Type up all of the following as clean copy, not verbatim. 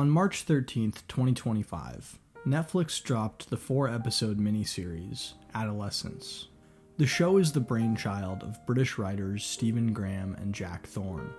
On March 13th, 2025, Netflix dropped the 4-episode miniseries, Adolescence. The show is the brainchild of British writers Stephen Graham and Jack Thorne.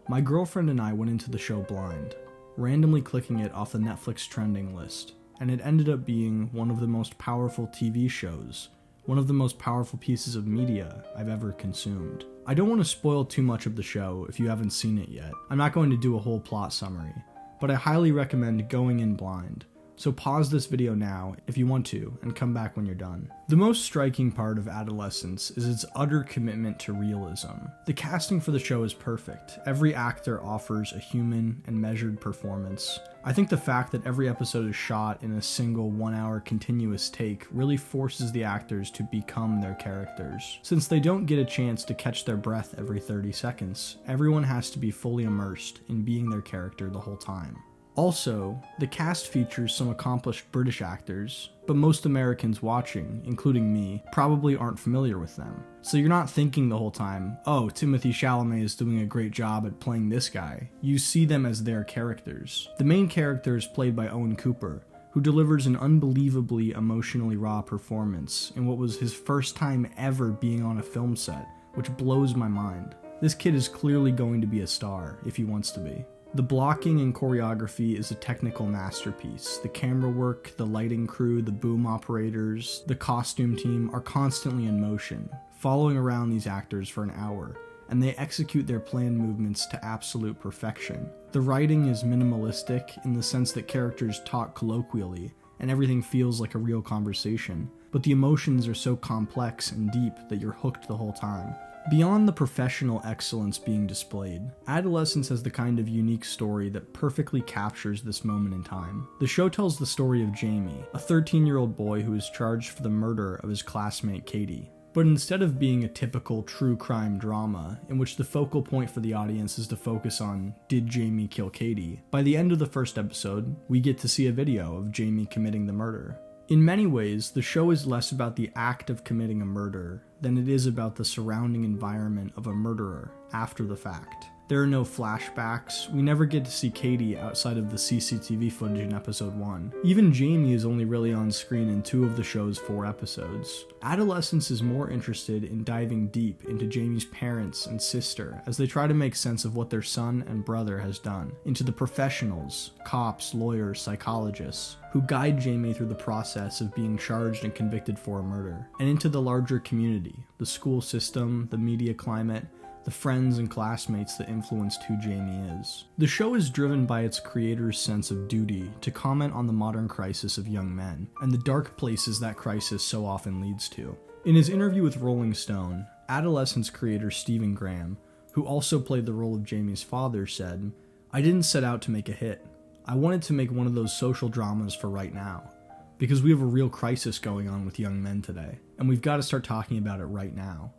My girlfriend and I went into the show blind, randomly clicking it off the Netflix trending list, and it ended up being one of the most powerful TV shows, one of the most powerful pieces of media I've ever consumed. I don't want to spoil too much of the show if you haven't seen it yet. I'm not going to do a whole plot summary, but I highly recommend going in blind. So pause this video now if you want to, and come back when you're done. The most striking part of Adolescence is its utter commitment to realism. The casting for the show is perfect. Every actor offers a human and measured performance. I think the fact that every episode is shot in a single 1-hour continuous take really forces the actors to become their characters. Since they don't get a chance to catch their breath every 30 seconds, everyone has to be fully immersed in being their character the whole time. Also, the cast features some accomplished British actors, but most Americans watching, including me, probably aren't familiar with them. So you're not thinking the whole time, oh, Timothée Chalamet is doing a great job at playing this guy. You see them as their characters. The main character is played by Owen Cooper, who delivers an unbelievably emotionally raw performance in what was his first time ever being on a film set, which blows my mind. This kid is clearly going to be a star, if he wants to be. The blocking and choreography is a technical masterpiece. The camera work, the lighting crew, the boom operators, the costume team are constantly in motion, following around these actors for an hour, and they execute their planned movements to absolute perfection. The writing is minimalistic in the sense that characters talk colloquially, and everything feels like a real conversation, but the emotions are so complex and deep that you're hooked the whole time. Beyond the professional excellence being displayed, Adolescence has the kind of unique story that perfectly captures this moment in time. The show tells the story of Jamie, a 13-year-old boy who is charged for the murder of his classmate Katie. But instead of being a typical true crime drama, in which the focal point for the audience is to focus on, did Jamie kill Katie, by the end of the first episode, we get to see a video of Jamie committing the murder. In many ways, the show is less about the act of committing a murder than it is about the surrounding environment of a murderer after the fact. There are no flashbacks, we never get to see Katie outside of the CCTV footage in episode 1. Even Jamie is only really on screen in 2 of the show's 4 episodes. Adolescence is more interested in diving deep into Jamie's parents and sister as they try to make sense of what their son and brother has done, into the professionals, cops, lawyers, psychologists, who guide Jamie through the process of being charged and convicted for a murder, and into the larger community, the school system, the media climate, the friends and classmates that influenced who Jamie is. The show is driven by its creator's sense of duty to comment on the modern crisis of young men, and the dark places that crisis so often leads to. In his interview with Rolling Stone, Adolescence creator Stephen Graham, who also played the role of Jamie's father, said, "I didn't set out to make a hit. I wanted to make one of those social dramas for right now, because we have a real crisis going on with young men today, and we've got to start talking about it right now.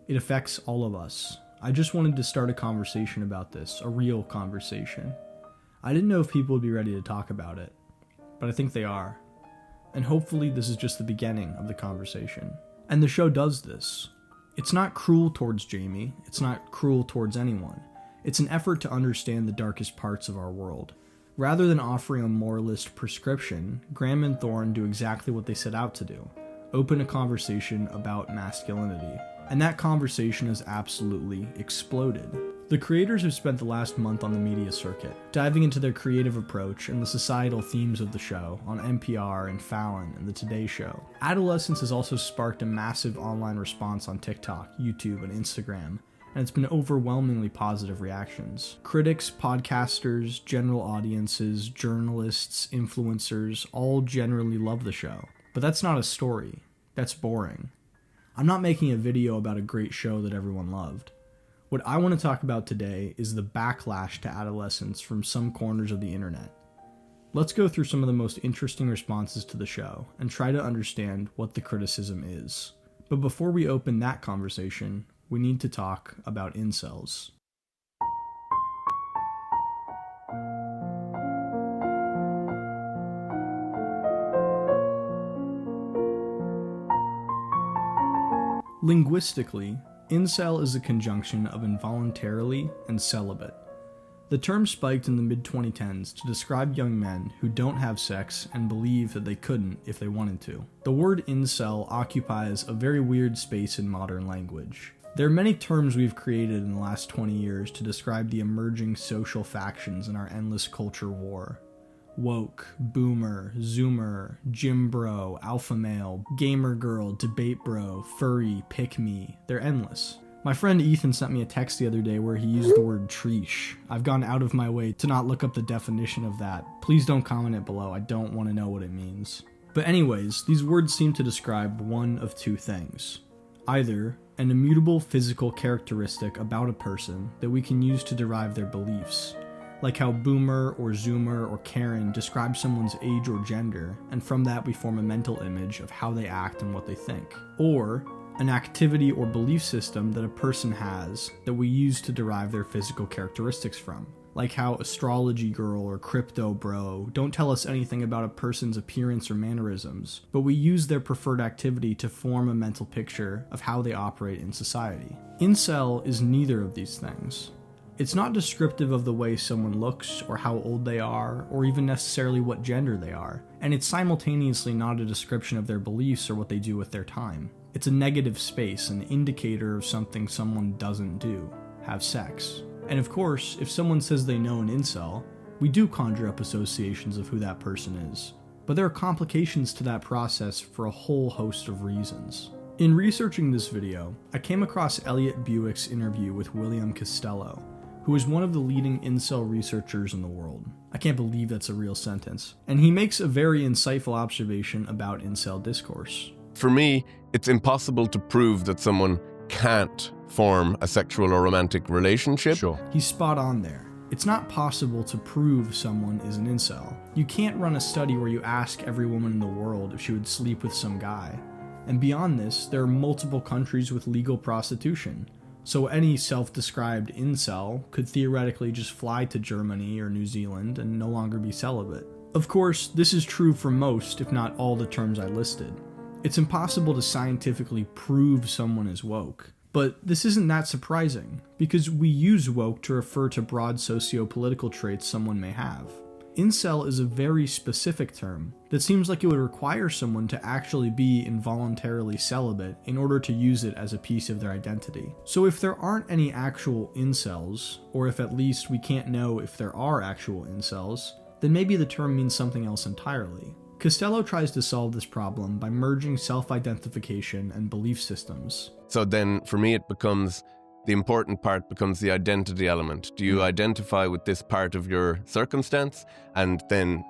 It affects all of us. I just wanted to start a conversation about this, a real conversation. I didn't know if people would be ready to talk about it, but I think they are. And hopefully this is just the beginning of the conversation." And the show does this. It's not cruel towards Jamie, it's not cruel towards anyone. It's an effort to understand the darkest parts of our world. Rather than offering a moralist prescription, Graham and Thorne do exactly what they set out to do: open a conversation about masculinity. And that conversation has absolutely exploded. The creators have spent the last month on the media circuit, diving into their creative approach and the societal themes of the show on NPR and Fallon and The Today Show. Adolescence has also sparked a massive online response on TikTok, YouTube, and Instagram, and it's been overwhelmingly positive reactions. Critics, podcasters, general audiences, journalists, influencers all generally love the show. But that's not a story. That's boring. I'm not making a video about a great show that everyone loved. What I want to talk about today is the backlash to Adolescence from some corners of the internet. Let's go through some of the most interesting responses to the show and try to understand what the criticism is. But before we open that conversation, we need to talk about incels. Linguistically, incel is a conjunction of involuntarily and celibate. The term spiked in the mid-2010s to describe young men who don't have sex and believe that they couldn't if they wanted to. The word incel occupies a very weird space in modern language. There are many terms we've created in the last 20 years to describe the emerging social factions in our endless culture war. Woke, boomer, zoomer, gym bro, alpha male, gamer girl, debate bro, furry, pick me. They're endless. My friend Ethan sent me a text the other day where he used the word treesh. I've gone out of my way to not look up the definition of that. Please don't comment it below, I don't want to know what it means. But anyways, these words seem to describe one of two things. Either an immutable physical characteristic about a person that we can use to derive their beliefs, like how boomer or zoomer or Karen describe someone's age or gender, and from that we form a mental image of how they act and what they think. Or an activity or belief system that a person has that we use to derive their physical characteristics from. Like how astrology girl or crypto bro don't tell us anything about a person's appearance or mannerisms, but we use their preferred activity to form a mental picture of how they operate in society. Incel is neither of these things. It's not descriptive of the way someone looks or how old they are or even necessarily what gender they are, and it's simultaneously not a description of their beliefs or what they do with their time. It's a negative space, an indicator of something someone doesn't do, have sex. And of course, if someone says they know an incel, we do conjure up associations of who that person is. But there are complications to that process for a whole host of reasons. In researching this video, I came across Elliot Buick's interview with William Costello, who is one of the leading incel researchers in the world. I can't believe that's a real sentence. And he makes a very insightful observation about incel discourse. For me, it's impossible to prove that someone can't form a sexual or romantic relationship. Sure. He's spot on there. It's not possible to prove someone is an incel. You can't run a study where you ask every woman in the world if she would sleep with some guy. And beyond this, there are multiple countries with legal prostitution. So any self-described incel could theoretically just fly to Germany or New Zealand and no longer be celibate. Of course, this is true for most, if not all, the terms I listed. It's impossible to scientifically prove someone is woke. But this isn't that surprising, because we use woke to refer to broad socio-political traits someone may have. Incel is a very specific term that seems like it would require someone to actually be involuntarily celibate in order to use it as a piece of their identity. So if there aren't any actual incels, or if at least we can't know if there are actual incels, then maybe the term means something else entirely. Costello tries to solve this problem by merging self-identification and belief systems. So then, for me, the important part becomes the identity element. Do you identify with this part of your circumstance? And then,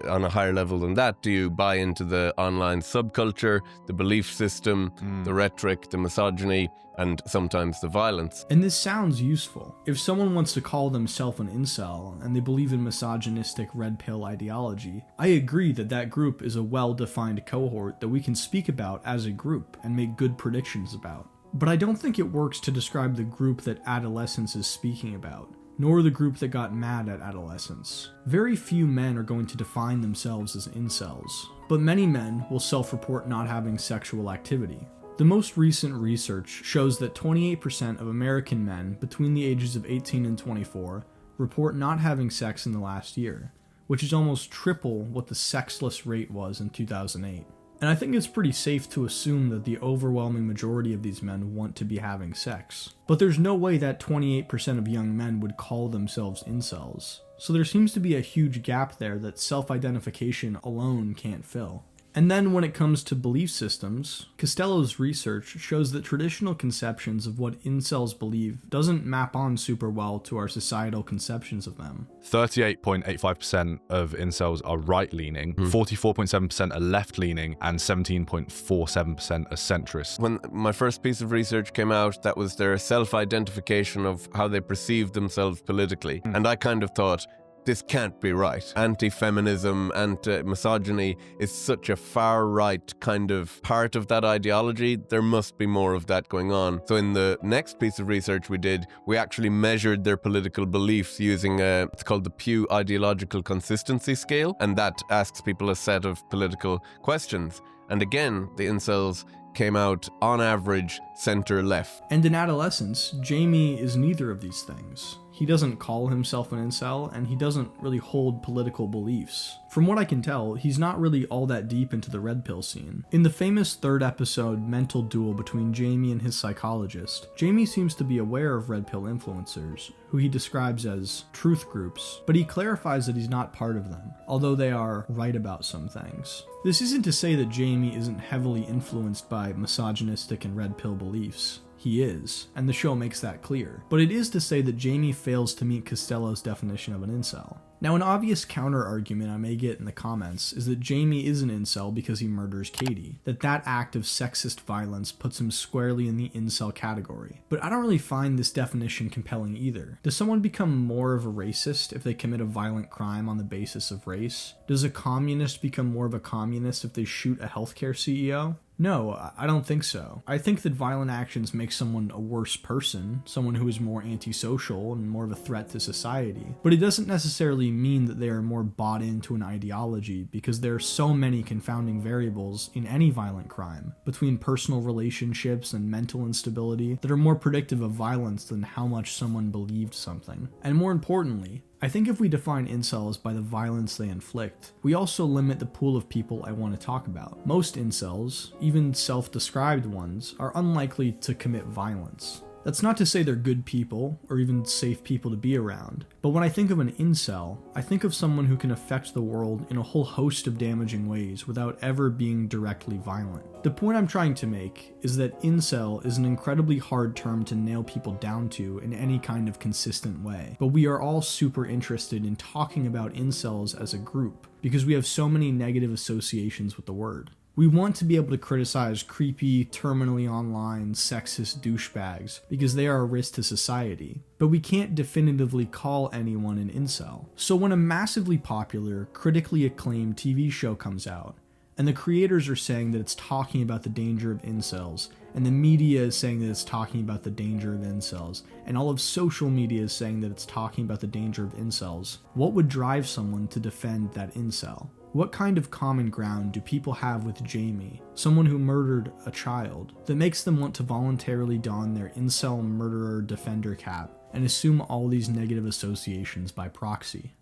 on a higher level than that, do you buy into the online subculture, the belief system, the rhetoric, the misogyny, and sometimes the violence? And this sounds useful. If someone wants to call themselves an incel and they believe in misogynistic red pill ideology, I agree that that group is a well-defined cohort that we can speak about as a group and make good predictions about. But I don't think it works to describe the group that Adolescence is speaking about, nor the group that got mad at Adolescence. Very few men are going to define themselves as incels, but many men will self-report not having sexual activity. The most recent research shows that 28% of American men between the ages of 18 and 24 report not having sex in the last year, which is almost triple what the sexless rate was in 2008. And I think it's pretty safe to assume that the overwhelming majority of these men want to be having sex. But there's no way that 28% of young men would call themselves incels. So there seems to be a huge gap there that self-identification alone can't fill. And then when it comes to belief systems, Costello's research shows that traditional conceptions of what incels believe doesn't map on super well to our societal conceptions of them. 38.85% of incels are right-leaning, 44.7% are left-leaning, and 17.47% are centrist. When my first piece of research came out, that was their self-identification of how they perceived themselves politically. And I kind of thought, this can't be right. Anti-feminism, anti-misogyny is such a far-right kind of part of that ideology. There must be more of that going on. So in the next piece of research we did, we actually measured their political beliefs using it's called the Pew Ideological Consistency Scale, and that asks people a set of political questions. And again, the incels came out, on average, center-left. And in Adolescence, Jamie is neither of these things. He doesn't call himself an incel, and he doesn't really hold political beliefs. From what I can tell, he's not really all that deep into the Redpill scene. In the famous third episode mental duel between Jamie and his psychologist, Jamie seems to be aware of Redpill influencers, who he describes as truth groups, but he clarifies that he's not part of them, although they are right about some things. This isn't to say that Jamie isn't heavily influenced by misogynistic and Redpill beliefs. He is, and the show makes that clear. But it is to say that Jamie fails to meet Costello's definition of an incel. Now, an obvious counter-argument I may get in the comments is that Jamie is an incel because he murders Katie, that act of sexist violence puts him squarely in the incel category. But I don't really find this definition compelling either. Does someone become more of a racist if they commit a violent crime on the basis of race? Does a communist become more of a communist if they shoot a healthcare CEO? No, I don't think so. I think that violent actions make someone a worse person, someone who is more antisocial and more of a threat to society. But it doesn't necessarily mean that they are more bought into an ideology, because there are so many confounding variables in any violent crime, between personal relationships and mental instability, that are more predictive of violence than how much someone believed something. And more importantly, I think if we define incels by the violence they inflict, we also limit the pool of people I want to talk about. Most incels, even self-described ones, are unlikely to commit violence. That's not to say they're good people, or even safe people to be around, but when I think of an incel, I think of someone who can affect the world in a whole host of damaging ways without ever being directly violent. The point I'm trying to make is that incel is an incredibly hard term to nail people down to in any kind of consistent way, but we are all super interested in talking about incels as a group, because we have so many negative associations with the word. We want to be able to criticize creepy, terminally online, sexist douchebags because they are a risk to society, but we can't definitively call anyone an incel. So when a massively popular, critically acclaimed TV show comes out, and the creators are saying that it's talking about the danger of incels, and the media is saying that it's talking about the danger of incels, and all of social media is saying that it's talking about the danger of incels, what would drive someone to defend that incel? What kind of common ground do people have with Jamie, someone who murdered a child, that makes them want to voluntarily don their incel murderer defender cap and assume all these negative associations by proxy?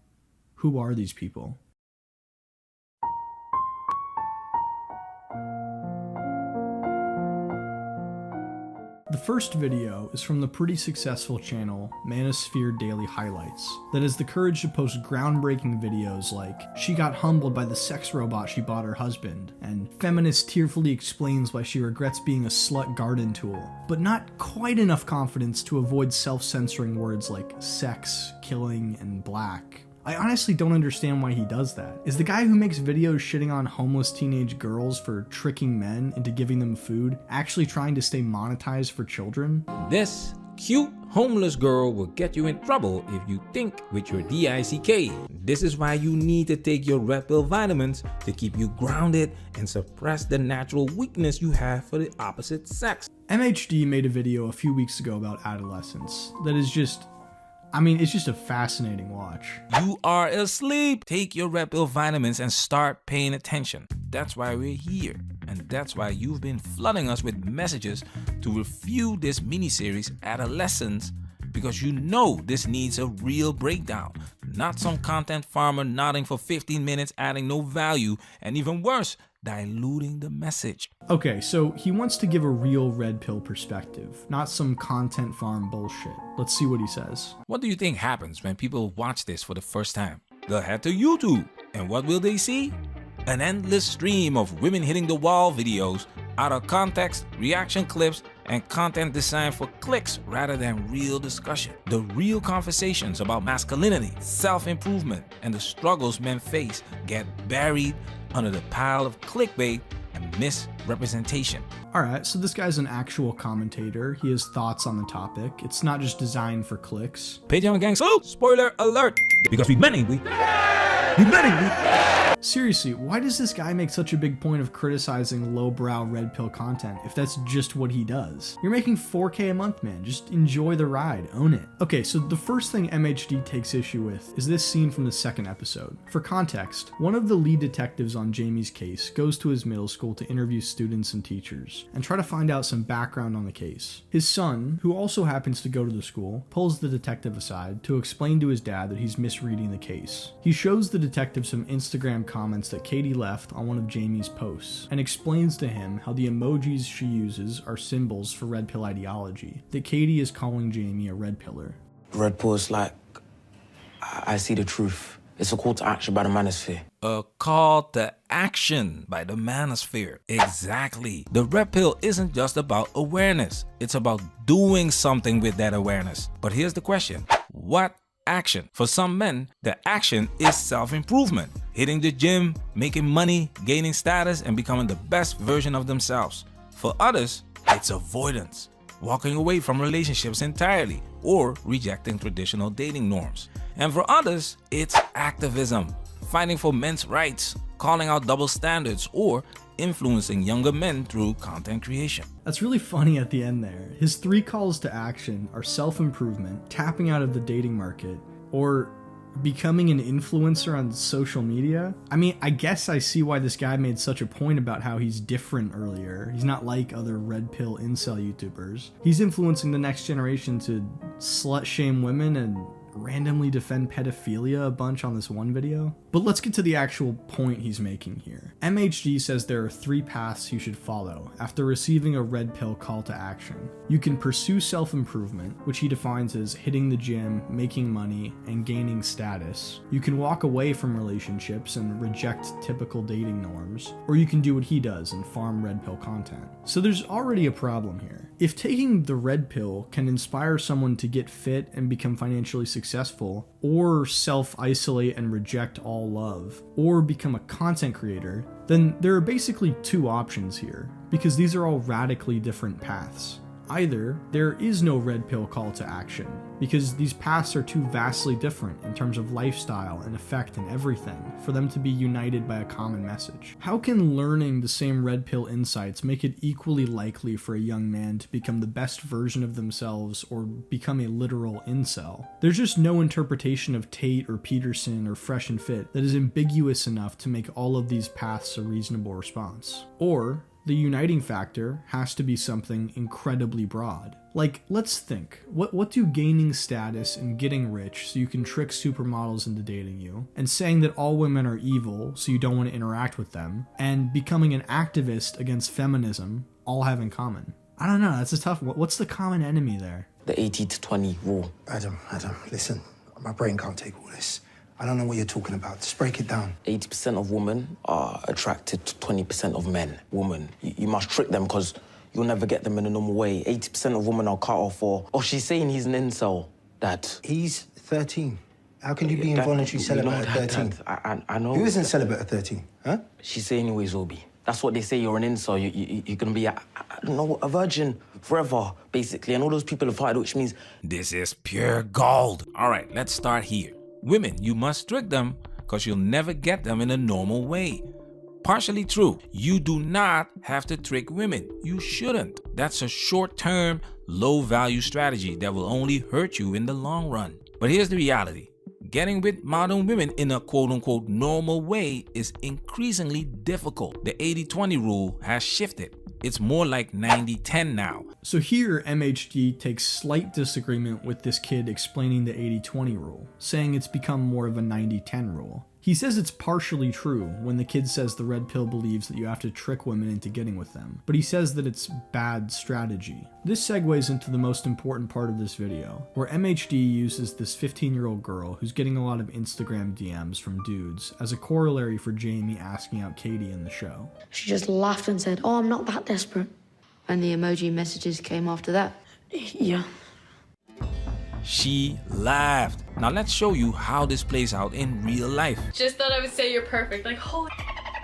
Who are these people? The first video is from the pretty successful channel Manosphere Daily Highlights that has the courage to post groundbreaking videos like "She got humbled by the sex robot she bought her husband," and "Feminist tearfully explains why she regrets being a slut garden tool," but not quite enough confidence to avoid self-censoring words like sex, killing, and black. I honestly don't understand why he does that. Is the guy who makes videos shitting on homeless teenage girls for tricking men into giving them food actually trying to stay monetized for children? This cute homeless girl will get you in trouble if you think with your DICK. This is why you need to take your Redpill vitamins to keep you grounded and suppress the natural weakness you have for the opposite sex. MHD made a video a few weeks ago about adolescence that is just, it's just a fascinating watch. You are asleep. Take your Redpill vitamins and start paying attention. That's why we're here. And that's why you've been flooding us with messages to review this miniseries Adolescence, because you know this needs a real breakdown. Not some content farmer nodding for 15 minutes, adding no value, and even worse, diluting the message. Okay, so he wants to give a real red pill perspective, not some content farm bullshit. Let's see what he says. What do you think happens when people watch this for the first time? They'll head to YouTube, and what will they see? An endless stream of women hitting the wall videos, out of context, reaction clips, and content designed for clicks rather than real discussion. The real conversations about masculinity, self-improvement, and the struggles men face get buried under the pile of clickbait and misrepresentation. Alright, so this guy's an actual commentator. He has thoughts on the topic. It's not just designed for clicks. Patreon gang, so spoiler alert! Because we many, You better. Seriously, why does this guy make such a big point of criticizing lowbrow red pill content if that's just what he does? You're making $4K a month, man. Just enjoy the ride. Own it. Okay, so the first thing MHD takes issue with is this scene from the second episode. For context, one of the lead detectives on Jamie's case goes to his middle school to interview students and teachers and try to find out some background on the case. His son, who also happens to go to the school, pulls the detective aside to explain to his dad that he's misreading the case. He shows the detective some Instagram comments that Katie left on one of Jamie's posts and explains to him how the emojis she uses are symbols for red pill ideology, that Katie is calling Jamie a red pillar. Red pill is like, I see the truth. It's a call to action by the Manosphere. A call to action by the Manosphere. Exactly. The red pill isn't just about awareness. It's about doing something with that awareness. But here's the question. What action? For some men, the action is self-improvement. Hitting the gym, making money, gaining status, and becoming the best version of themselves. For others, it's avoidance. Walking away from relationships entirely or rejecting traditional dating norms. And for others, it's activism. Fighting for men's rights, calling out double standards, or influencing younger men through content creation. That's really funny at the end there. His 3 calls to action are self-improvement, tapping out of the dating market, or becoming an influencer on social media. I mean, I guess I see why this guy made such a point about how he's different earlier. He's not like other red pill incel YouTubers. He's influencing the next generation to slut shame women and randomly defend pedophilia a bunch on this one video. But let's get to the actual point he's making here. MHD says there are 3 paths you should follow after receiving a red pill call to action. You can pursue self-improvement, which he defines as hitting the gym, making money, and gaining status. You can walk away from relationships and reject typical dating norms, or you can do what he does and farm red pill content. So there's already a problem here. If taking the red pill can inspire someone to get fit and become financially successful, or self-isolate and reject all love, or become a content creator, then there are basically 2 options here, because these are all radically different paths. Either there is no red pill call to action, because these paths are too vastly different in terms of lifestyle and effect and everything for them to be united by a common message. How can learning the same red pill insights make it equally likely for a young man to become the best version of themselves or become a literal incel? There's just no interpretation of Tate or Peterson or Fresh and Fit that is ambiguous enough to make all of these paths a reasonable response. Or the uniting factor has to be something incredibly broad. Like, let's think, what do gaining status and getting rich so you can trick supermodels into dating you, and saying that all women are evil so you don't want to interact with them, and becoming an activist against feminism all have in common? I don't know, that's a tough one. What's the common enemy there? The 80-20 rule. Adam, listen, my brain can't take all this. I don't know what you're talking about. Just break it down. 80% of women are attracted to 20% of men. Women, you must trick them because you'll never get them in a normal way. 80% of women are cut off for, oh, she's saying he's an incel, Dad. He's 13. How can you be involuntary celibate at 13? Dad, I know. Who isn't celibate at 13, huh? She say anyways, Obi. That's what they say, you're an incel. You're gonna be, a virgin forever, basically. And all those people have heard, which means... This is pure gold. All right, let's start here. Women, you must trick them because you'll never get them in a normal way. Partially true. You do not have to trick women. You shouldn't. That's a short-term, low-value strategy that will only hurt you in the long run. But here's the reality. Getting with modern women in a quote-unquote normal way is increasingly difficult. The 80-20 rule has shifted. It's more like 90-10 now. So here, MHD takes slight disagreement with this kid explaining the 80-20 rule, saying it's become more of a 90-10 rule. He says it's partially true when the kid says the red pill believes that you have to trick women into getting with them, but he says that it's bad strategy. This segues into the most important part of this video, where MHD uses this 15-year-old girl who's getting a lot of Instagram DMs from dudes as a corollary for Jamie asking out Katie in the show. She just laughed and said, "Oh, I'm not that desperate." And the emoji messages came after that? Yeah. She laughed. Now let's show you how this plays out in real life. Just thought I would say you're perfect. Like, holy,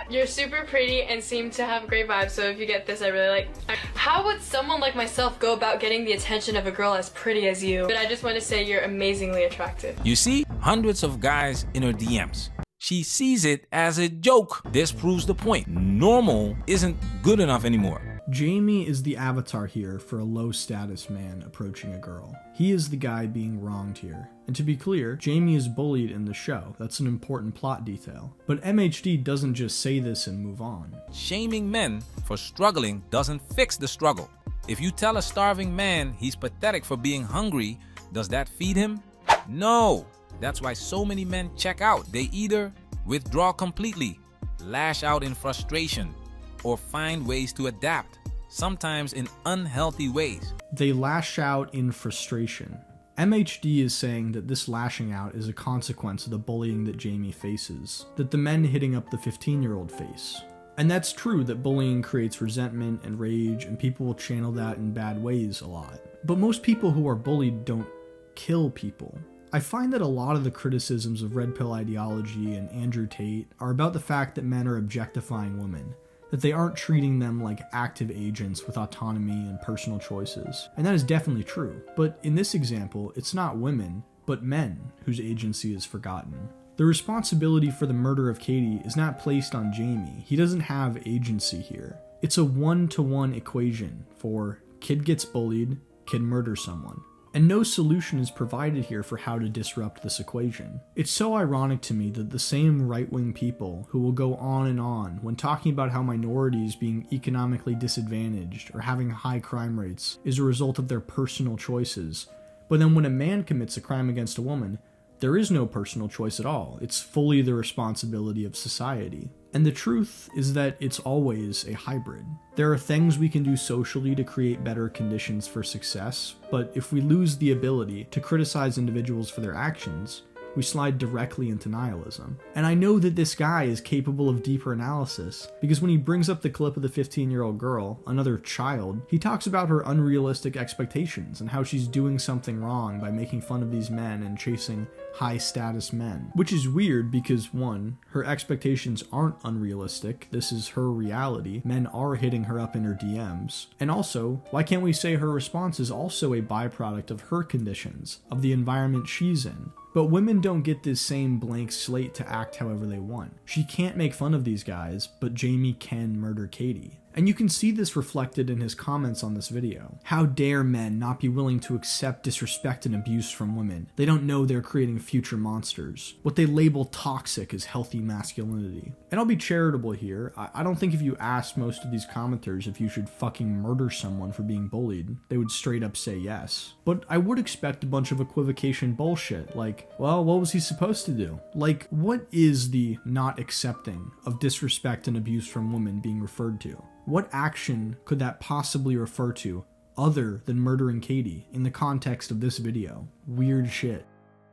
you're super pretty and seem to have great vibes, so if you get this, I really like. How would someone like myself go about getting the attention of a girl as pretty as you? But I just want to say you're amazingly attractive. You see, hundreds of guys in her DMs. She sees it as a joke. This proves the point. Normal isn't good enough anymore. Jamie is the avatar here for a low-status man approaching a girl. He is the guy being wronged here. And to be clear, Jamie is bullied in the show. That's an important plot detail. But MHD doesn't just say this and move on. Shaming men for struggling doesn't fix the struggle. If you tell a starving man he's pathetic for being hungry, does that feed him? No. That's why so many men check out. They either withdraw completely, lash out in frustration, or find ways to adapt, sometimes in unhealthy ways. They lash out in frustration. MHD is saying that this lashing out is a consequence of the bullying that Jamie faces, that the men hitting up the 15-year-old face. And that's true that bullying creates resentment and rage, and people will channel that in bad ways a lot. But most people who are bullied don't kill people. I find that a lot of the criticisms of Red Pill ideology and Andrew Tate are about the fact that men are objectifying women, that they aren't treating them like active agents with autonomy and personal choices. And that is definitely true. But in this example, it's not women, but men whose agency is forgotten. The responsibility for the murder of Katie is not placed on Jamie. He doesn't have agency here. It's a one-to-one equation for kid gets bullied, kid murders someone. And no solution is provided here for how to disrupt this equation. It's so ironic to me that the same right-wing people who will go on and on when talking about how minorities being economically disadvantaged or having high crime rates is a result of their personal choices, but then when a man commits a crime against a woman, there is no personal choice at all. It's fully the responsibility of society. And the truth is that it's always a hybrid. There are things we can do socially to create better conditions for success, but if we lose the ability to criticize individuals for their actions, we slide directly into nihilism. And I know that this guy is capable of deeper analysis, because when he brings up the clip of the 15-year-old girl, another child, he talks about her unrealistic expectations and how she's doing something wrong by making fun of these men and chasing high-status men. Which is weird because, one, her expectations aren't unrealistic, this is her reality, men are hitting her up in her DMs. And also, why can't we say her response is also a byproduct of her conditions, of the environment she's in? But women don't get this same blank slate to act however they want. She can't make fun of these guys, but Jamie can murder Katie. And you can see this reflected in his comments on this video. How dare men not be willing to accept disrespect and abuse from women? They don't know they're creating future monsters. What they label toxic is healthy masculinity. And I'll be charitable here. I don't think if you asked most of these commenters if you should fucking murder someone for being bullied, they would straight up say yes. But I would expect a bunch of equivocation bullshit, like, well, what was he supposed to do? Like, what is the not accepting of disrespect and abuse from women being referred to? What action could that possibly refer to other than murdering Katie in the context of this video? Weird shit.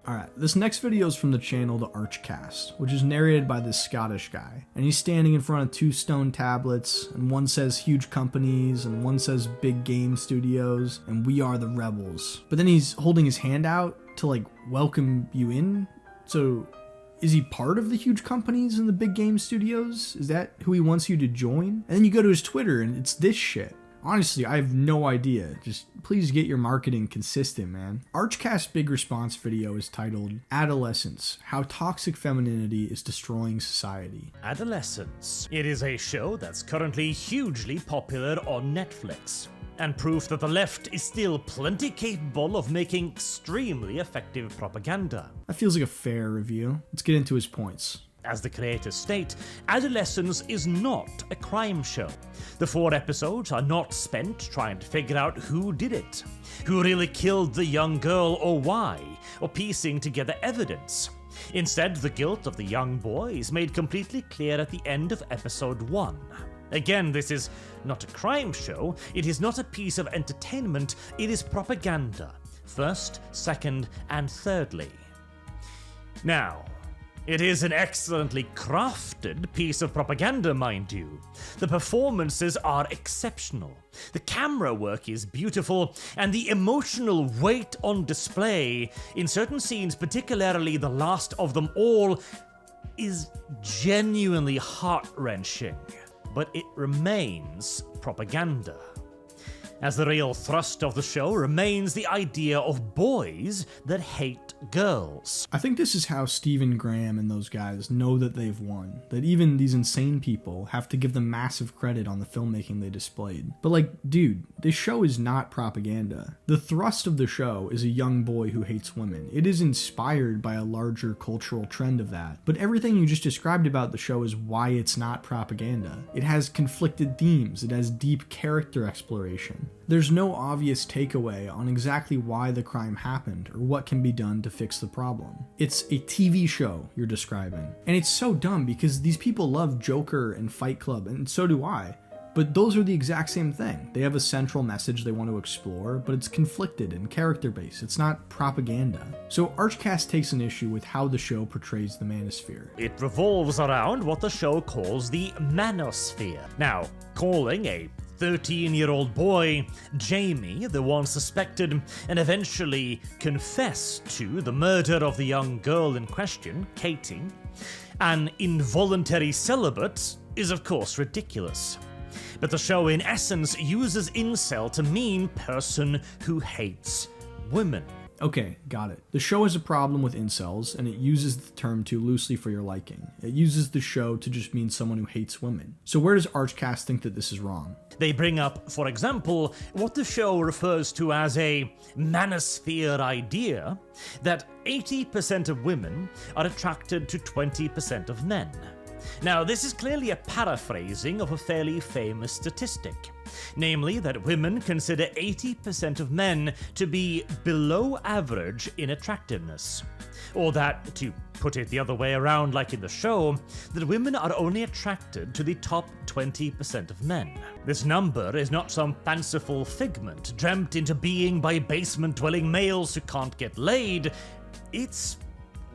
Alright, this next video is from the channel The Archcast, which is narrated by this Scottish guy. And he's standing in front of two stone tablets, and one says huge companies, and one says big game studios, and we are the rebels. But then he's holding his hand out to like welcome you in? So is he part of the huge companies and the big game studios? Is that who he wants you to join? And then you go to his Twitter and it's this shit. Honestly, I have no idea. Just please get your marketing consistent, man. Archcast's big response video is titled Adolescence, How Toxic Femininity is Destroying Society. Adolescence. It is a show that's currently hugely popular on Netflix, and proof that the left is still plenty capable of making extremely effective propaganda. That feels like a fair review. Let's get into his points. As the creators state, Adolescence is not a crime show. The 4 episodes are not spent trying to figure out who did it, who really killed the young girl or why, or piecing together evidence. Instead, the guilt of the young boy is made completely clear at the end of episode 1. Again, this is not a crime show, it is not a piece of entertainment, it is propaganda. First, second, and thirdly. Now, it is an excellently crafted piece of propaganda, mind you. The performances are exceptional, the camera work is beautiful, and the emotional weight on display, in certain scenes, particularly the last of them all, is genuinely heart-wrenching. But it remains propaganda. as the real thrust of the show remains the idea of boys that hate girls. I think this is how Stephen Graham and those guys know that they've won, that even these insane people have to give them massive credit on the filmmaking they displayed. But like, dude, this show is not propaganda. The thrust of the show is a young boy who hates women. It is inspired by a larger cultural trend of that. But everything you just described about the show is why it's not propaganda. It has conflicted themes, it has deep character exploration. There's no obvious takeaway on exactly why the crime happened or what can be done to fix the problem. It's a TV show you're describing. And it's so dumb because these people love Joker and Fight Club, and so do I. But those are the exact same thing. They have a central message they want to explore, but it's conflicted and character-based. It's not propaganda. So Archcast takes an issue with how the show portrays the Manosphere. It revolves around what the show calls the Manosphere. Now, calling a 13-year-old boy, Jamie, the one suspected and eventually confessed to the murder of the young girl in question, Katie, an involuntary celibate, is of course ridiculous. But the show in essence uses incel to mean person who hates women. Okay, got it. The show has a problem with incels, and it uses the term too loosely for your liking. It uses the show to just mean someone who hates women. So where does Archcast think that this is wrong? They bring up, for example, what the show refers to as a manosphere idea, that 80% of women are attracted to 20% of men. Now, this is clearly a paraphrasing of a fairly famous statistic, namely that women consider 80% of men to be below average in attractiveness. Or that, to put it the other way around like in the show, that women are only attracted to the top 20% of men. This number is not some fanciful figment dreamt into being by basement-dwelling males who can't get laid. It's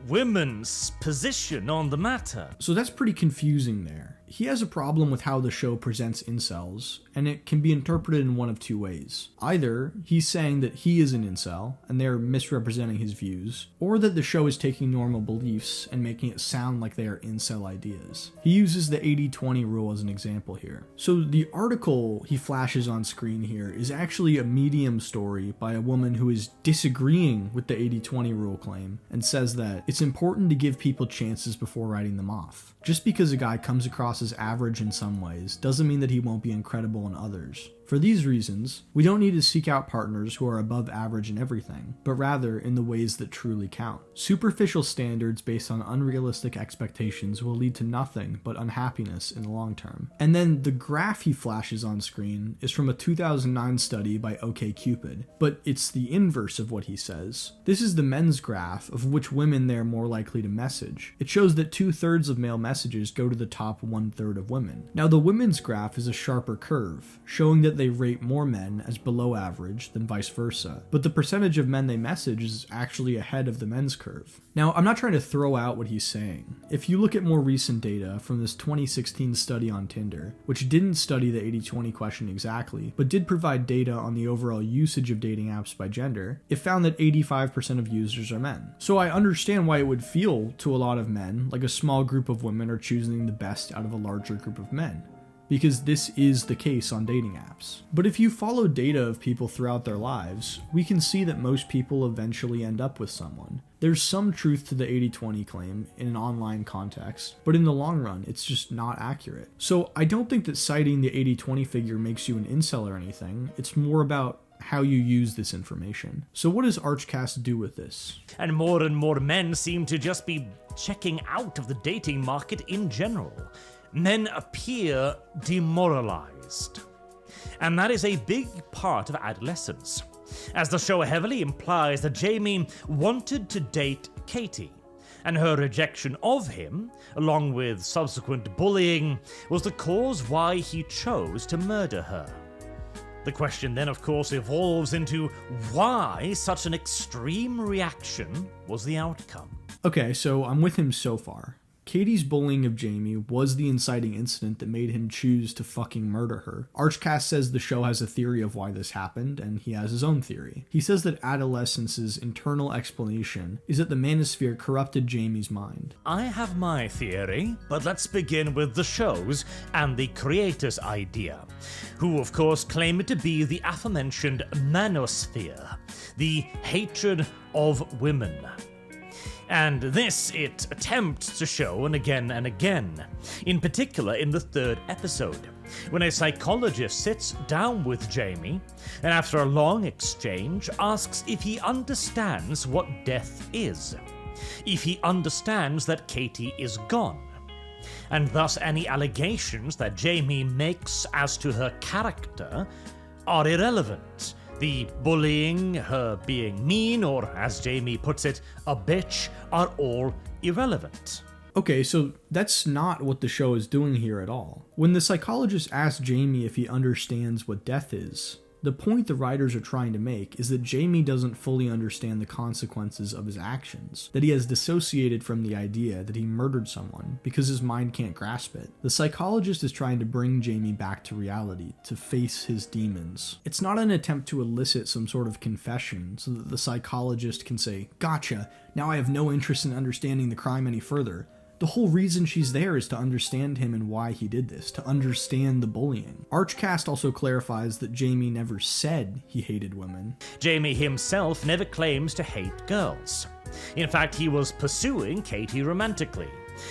women's position on the matter. So that's pretty confusing there. He has a problem with how the show presents incels, and it can be interpreted in one of two ways. Either he's saying that he is an incel, and they're misrepresenting his views, or that the show is taking normal beliefs and making it sound like they are incel ideas. He uses the 80-20 rule as an example here. So the article he flashes on screen here is actually a Medium story by a woman who is disagreeing with the 80-20 rule claim, and says that it's important to give people chances before writing them off. Just because a guy comes across as average in some ways doesn't mean that he won't be incredible in others. For these reasons, we don't need to seek out partners who are above average in everything, but rather in the ways that truly count. Superficial standards based on unrealistic expectations will lead to nothing but unhappiness in the long term. And then the graph he flashes on screen is from a 2009 study by OkCupid, but it's the inverse of what he says. This is the men's graph of which women they're more likely to message. It shows that 2/3 of male messages go to the top 1/3 of women. Now the women's graph is a sharper curve, showing that they rate more men as below average than vice versa, but the percentage of men they message is actually ahead of the men's curve. Now, I'm not trying to throw out what he's saying. If you look at more recent data from this 2016 study on Tinder, which didn't study the 80-20 question exactly, but did provide data on the overall usage of dating apps by gender, it found that 85% of users are men. So I understand why it would feel to a lot of men like a small group of women are choosing the best out of a larger group of men, because this is the case on dating apps. But if you follow data of people throughout their lives, we can see that most people eventually end up with someone. There's some truth to the 80-20 claim in an online context, but in the long run, it's just not accurate. So I don't think that citing the 80-20 figure makes you an incel or anything. It's more about how you use this information. So what does Archcast do with this? And more men seem to just be checking out of the dating market in general. Men appear demoralized. And that is a big part of adolescence, as the show heavily implies that Jamie wanted to date Katie, and her rejection of him, along with subsequent bullying, was the cause why he chose to murder her. The question then, of course, evolves into why such an extreme reaction was the outcome. Okay, so I'm with him so far. Katie's bullying of Jamie was the inciting incident that made him choose to fucking murder her. Archcast says the show has a theory of why this happened, and he has his own theory. He says that Adolescence's internal explanation is that the Manosphere corrupted Jamie's mind. I have my theory, but let's begin with the show's and the creator's idea, who of course claim it to be the aforementioned Manosphere, the hatred of women. And this it attempts to show and again, in particular in the 3rd episode, when a psychologist sits down with Jamie and after a long exchange asks if he understands what death is, if he understands that Katie is gone, and thus any allegations that Jamie makes as to her character are irrelevant. The bullying, her being mean, or as Jamie puts it, a bitch, are all irrelevant. Okay, so that's not what the show is doing here at all. When the psychologist asks Jamie if he understands what death is, the point the writers are trying to make is that Jamie doesn't fully understand the consequences of his actions, that he has dissociated from the idea that he murdered someone because his mind can't grasp it. The psychologist is trying to bring Jamie back to reality, to face his demons. It's not an attempt to elicit some sort of confession so that the psychologist can say, "Gotcha, now I have no interest in understanding the crime any further." The whole reason she's there is to understand him and why he did this, to understand the bullying. Archcast also clarifies that Jamie never said he hated women. Jamie himself never claims to hate girls. In fact, he was pursuing Katie romantically.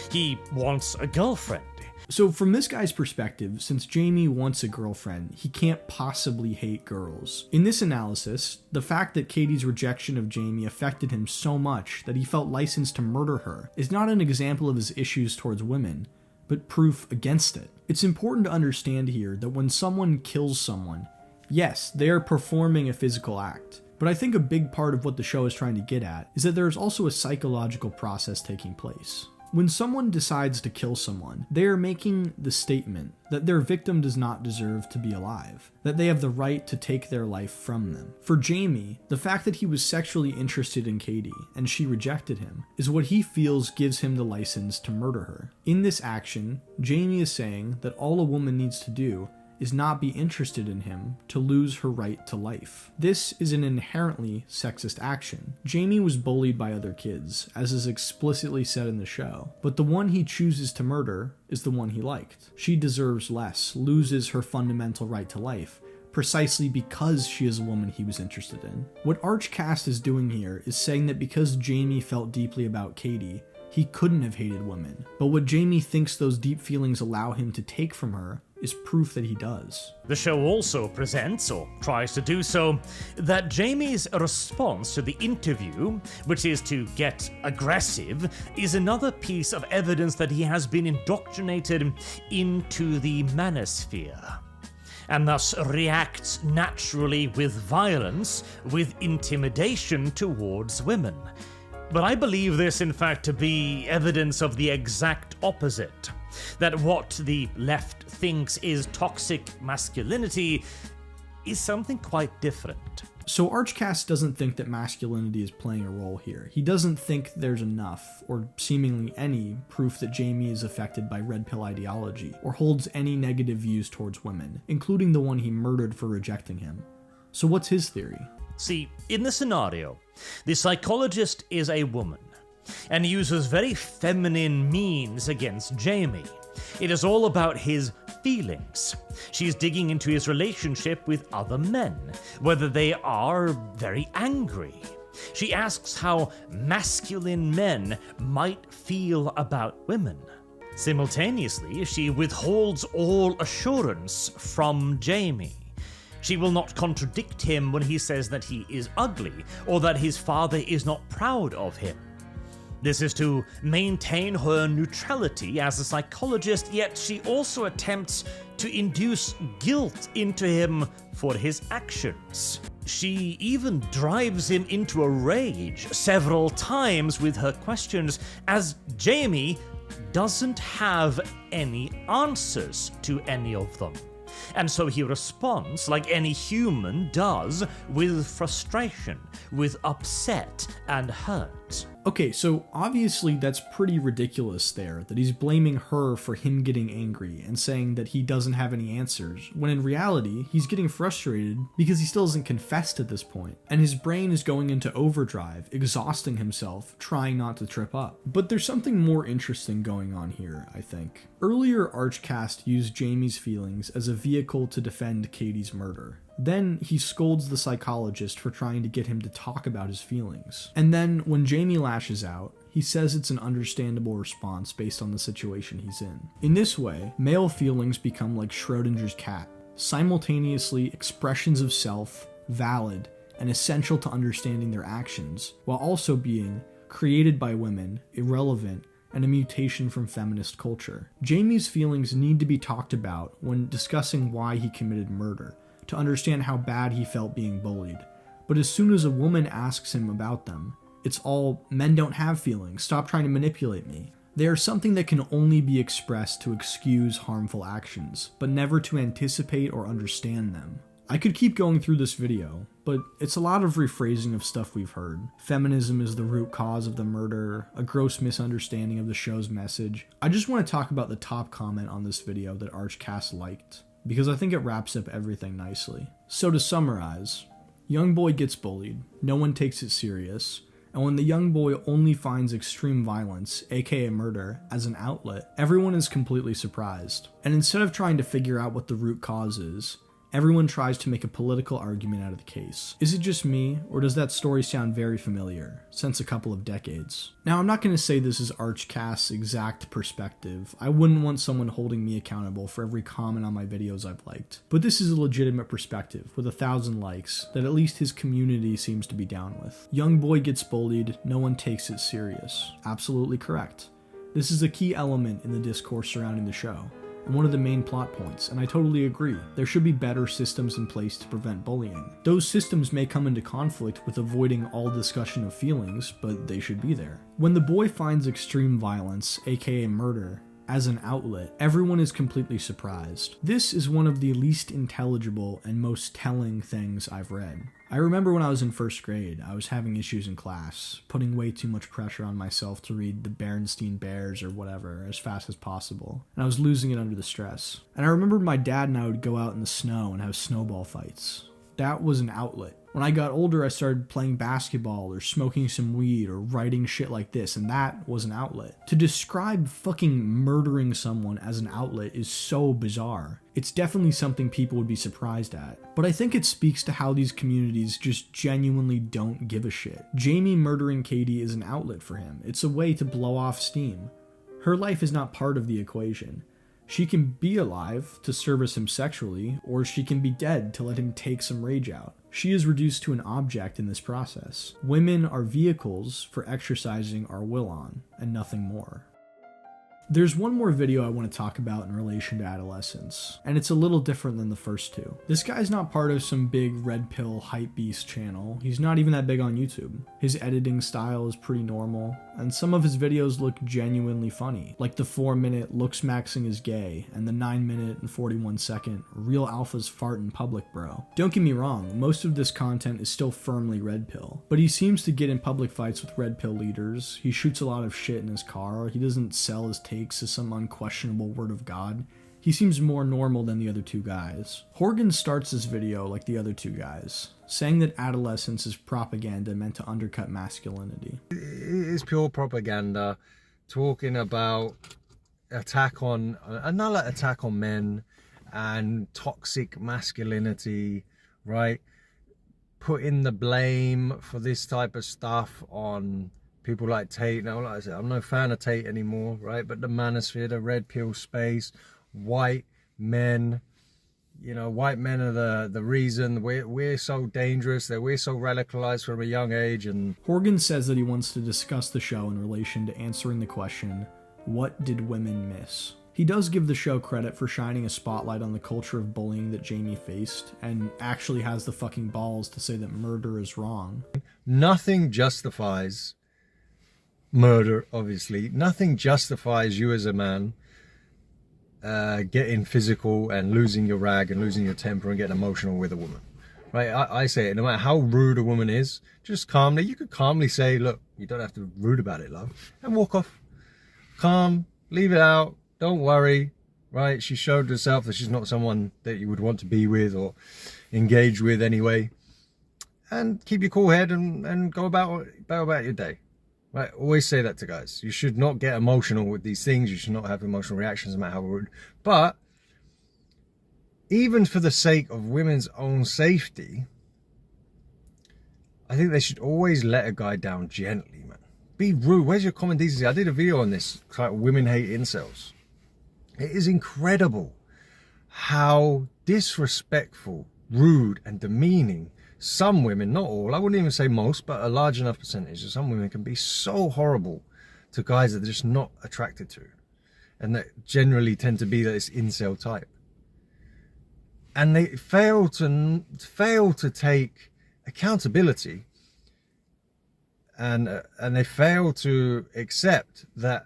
He wants a girlfriend. So from this guy's perspective, since Jamie wants a girlfriend, he can't possibly hate girls. In this analysis, the fact that Katie's rejection of Jamie affected him so much that he felt licensed to murder her is not an example of his issues towards women, but proof against it. It's important to understand here that when someone kills someone, yes, they are performing a physical act. But I think a big part of what the show is trying to get at is that there is also a psychological process taking place. When someone decides to kill someone, they are making the statement that their victim does not deserve to be alive, that they have the right to take their life from them. For Jamie, the fact that he was sexually interested in Katie and she rejected him is what he feels gives him the license to murder her. In this action, Jamie is saying that all a woman needs to do is not be interested in him to lose her right to life. This is an inherently sexist action. Jamie was bullied by other kids, as is explicitly said in the show, but the one he chooses to murder is the one he liked. She deserves less, loses her fundamental right to life, precisely because she is a woman he was interested in. What Archcast is doing here is saying that because Jamie felt deeply about Katie, he couldn't have hated women, but what Jamie thinks those deep feelings allow him to take from her is proof that he does. The show also presents, or tries to do so, that Jamie's response to the interview, which is to get aggressive, is another piece of evidence that he has been indoctrinated into the manosphere, and thus reacts naturally with violence, with intimidation towards women. But I believe this, in fact, to be evidence of the exact opposite. That what the left thinks is toxic masculinity is something quite different. So Archcast doesn't think that masculinity is playing a role here. He doesn't think there's enough, or seemingly any, proof that Jamie is affected by red pill ideology, or holds any negative views towards women, including the one he murdered for rejecting him. So what's his theory? See, in the scenario, the psychologist is a woman, and uses very feminine means against Jamie. It is all about his feelings. She's digging into his relationship with other men, whether they are very angry. She asks how masculine men might feel about women. Simultaneously, she withholds all assurance from Jamie. She will not contradict him when he says that he is ugly, or that his father is not proud of him. This is to maintain her neutrality as a psychologist, yet she also attempts to induce guilt into him for his actions. She even drives him into a rage several times with her questions, as Jamie doesn't have any answers to any of them. And so he responds like any human does, with frustration, with upset and hurt. it. Okay, so obviously that's pretty ridiculous there, that he's blaming her for him getting angry and saying that he doesn't have any answers, when in reality, he's getting frustrated because he still hasn't confessed at this point, and his brain is going into overdrive, exhausting himself, trying not to trip up. But there's something more interesting going on here, I think. Earlier, Archcast used Jamie's feelings as a vehicle to defend Katie's murder. Then he scolds the psychologist for trying to get him to talk about his feelings. And then when Jamie lashes out, he says it's an understandable response based on the situation he's in. In this way, male feelings become like Schrodinger's cat, simultaneously expressions of self, valid, and essential to understanding their actions, while also being created by women, irrelevant, and a mutation from feminist culture. Jamie's feelings need to be talked about when discussing why he committed murder, to understand how bad he felt being bullied. But as soon as a woman asks him about them, it's all, men don't have feelings, stop trying to manipulate me. They are something that can only be expressed to excuse harmful actions, but never to anticipate or understand them. I could keep going through this video, but it's a lot of rephrasing of stuff we've heard. Feminism is the root cause of the murder, a gross misunderstanding of the show's message. I just want to talk about the top comment on this video that Archcast liked, because I think it wraps up everything nicely. So to summarize, young boy gets bullied, no one takes it serious, and when the young boy only finds extreme violence, aka murder, as an outlet, everyone is completely surprised. And instead of trying to figure out what the root cause is, everyone tries to make a political argument out of the case. Is it just me, or does that story sound very familiar, since a couple of decades? Now, I'm not going to say this is Archcast's exact perspective. I wouldn't want someone holding me accountable for every comment on my videos I've liked. But this is a legitimate perspective, with 1,000 likes, that at least his community seems to be down with. Young boy gets bullied, no one takes it serious. Absolutely correct. This is a key element in the discourse surrounding the show, and one of the main plot points, and I totally agree. There should be better systems in place to prevent bullying. Those systems may come into conflict with avoiding all discussion of feelings, but they should be there. When the boy finds extreme violence, aka murder, as an outlet, everyone is completely surprised. This is one of the least intelligible and most telling things I've read. I remember when I was in first grade, I was having issues in class, putting way too much pressure on myself to read the Berenstain Bears or whatever as fast as possible, and I was losing it under the stress. And I remember my dad and I would go out in the snow and have snowball fights. That was an outlet. When I got older, I started playing basketball or smoking some weed or writing shit like this, and that was an outlet. To describe fucking murdering someone as an outlet is so bizarre. It's definitely something people would be surprised at. But I think it speaks to how these communities just genuinely don't give a shit. Jamie murdering Katie is an outlet for him. It's a way to blow off steam. Her life is not part of the equation. She can be alive to service him sexually, or she can be dead to let him take some rage out. She is reduced to an object in this process. Women are vehicles for exercising our will on, and nothing more. There's one more video I want to talk about in relation to adolescence, and it's a little different than the first two. This guy's not part of some big Redpill hypebeast channel. He's not even that big on YouTube. His editing style is pretty normal, and some of his videos look genuinely funny, like the 4-minute looks maxing is gay, and the 9-minute and 41-second real alphas fart in public bro. Don't get me wrong, most of this content is still firmly Redpill, but he seems to get in public fights with Redpill leaders, he shoots a lot of shit in his car, he doesn't sell his takes as some unquestionable word of God. He seems more normal than the other two guys. Horgan starts this video like the other two guys, saying that adolescence is propaganda meant to undercut masculinity. It is pure propaganda, talking about another attack on men and toxic masculinity, right? Putting the blame for this type of stuff on people like Tate. Now, like I said, I'm no fan of Tate anymore, right? But the Manosphere, the Red Pill space, white men, you know, white men are the reason we're so dangerous, that we're so radicalized from a young age. And Horgan says that he wants to discuss the show in relation to answering the question, what did women miss? He does give the show credit for shining a spotlight on the culture of bullying that Jamie faced, and actually has the fucking balls to say that murder is wrong. Nothing justifies murder, obviously. Nothing justifies you as a man getting physical and losing your rag and losing your temper and getting emotional with a woman, right? I say it, no matter how rude a woman is, just calmly, you could calmly say, look, you don't have to be rude about it, love, and walk off. Calm, leave it out, don't worry, right? She showed herself that she's not someone that you would want to be with or engage with anyway. And keep your cool head and go about your day. Right? Always say that to guys. You should not get emotional with these things. You should not have emotional reactions, no matter how rude. But even for the sake of women's own safety, I think they should always let a guy down gently, man. Be rude. Where's your common decency? I did a video on this, like women hate incels. It is incredible how disrespectful, rude, and demeaning some women, not all, I wouldn't even say most, but a large enough percentage of some women can be so horrible to guys that they're just not attracted to, and that generally tend to be this incel type. And they fail to take accountability, and they fail to accept that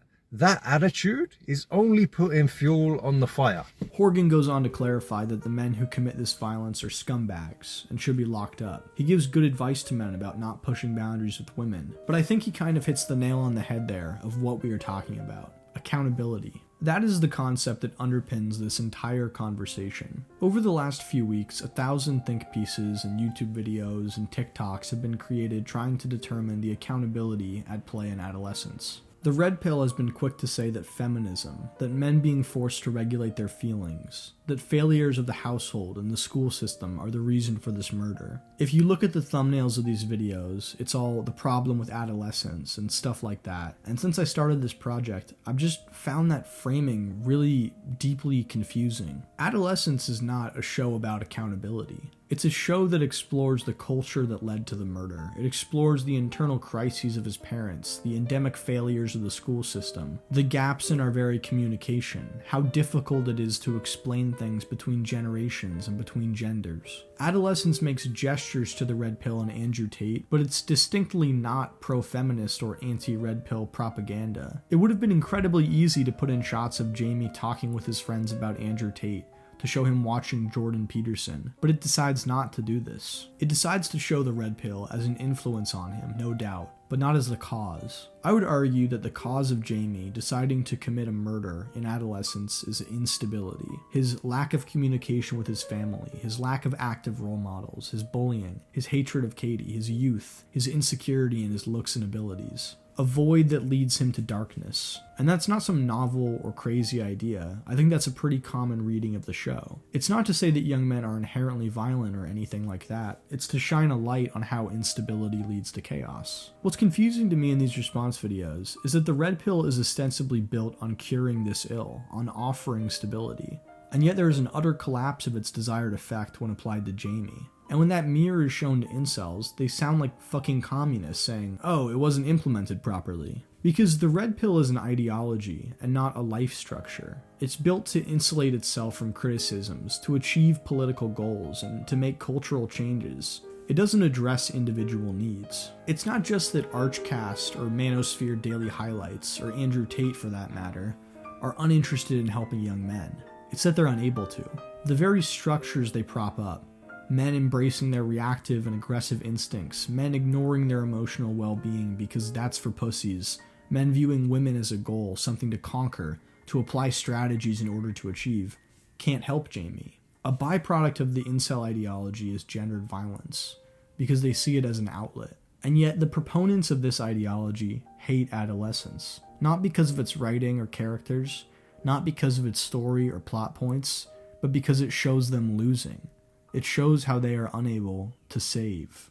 attitude is only putting fuel on the fire. Horgan goes on to clarify that the men who commit this violence are scumbags and should be locked up. He gives good advice to men about not pushing boundaries with women, but I think he kind of hits the nail on the head there of what we are talking about. Accountability. That is the concept that underpins this entire conversation. Over the last few weeks, 1,000 think pieces and YouTube videos and TikToks have been created trying to determine the accountability at play in adolescence. The Red Pill has been quick to say that feminism, that men being forced to regulate their feelings, that failures of the household and the school system are the reason for this murder. If you look at the thumbnails of these videos, it's all the problem with adolescence and stuff like that. And since I started this project, I've just found that framing really deeply confusing. Adolescence is not a show about accountability. It's a show that explores the culture that led to the murder. It explores the internal crises of his parents, the endemic failures of the school system, the gaps in our very communication, how difficult it is to explain things between generations and between genders. Adolescence makes gestures to the Red Pill and Andrew Tate, but it's distinctly not pro-feminist or anti-Red Pill propaganda. It would have been incredibly easy to put in shots of Jamie talking with his friends about Andrew Tate, to show him watching Jordan Peterson, but it decides not to do this. It decides to show the Red Pill as an influence on him, no doubt, but not as the cause. I would argue that the cause of Jamie deciding to commit a murder in adolescence is instability, his lack of communication with his family, his lack of active role models, his bullying, his hatred of Katie, his youth, his insecurity in his looks and abilities. A void that leads him to darkness. And that's not some novel or crazy idea. I think that's a pretty common reading of the show. It's not to say that young men are inherently violent or anything like that. It's to shine a light on how instability leads to chaos. What's confusing to me in these response videos is that the Red Pill is ostensibly built on curing this ill, on offering stability. And yet there is an utter collapse of its desired effect when applied to Jamie. And when that mirror is shown to incels, they sound like fucking communists saying, oh, it wasn't implemented properly. Because the Red Pill is an ideology and not a life structure. It's built to insulate itself from criticisms, to achieve political goals, and to make cultural changes. It doesn't address individual needs. It's not just that Archcast or Manosphere Daily Highlights, or Andrew Tate for that matter, are uninterested in helping young men. It's that they're unable to. The very structures they prop up, men embracing their reactive and aggressive instincts, men ignoring their emotional well-being because that's for pussies, men viewing women as a goal, something to conquer, to apply strategies in order to achieve, can't help Jamie. A byproduct of the incel ideology is gendered violence, because they see it as an outlet. And yet the proponents of this ideology hate adolescence, not because of its writing or characters, not because of its story or plot points, but because it shows them losing. It shows how they are unable to save.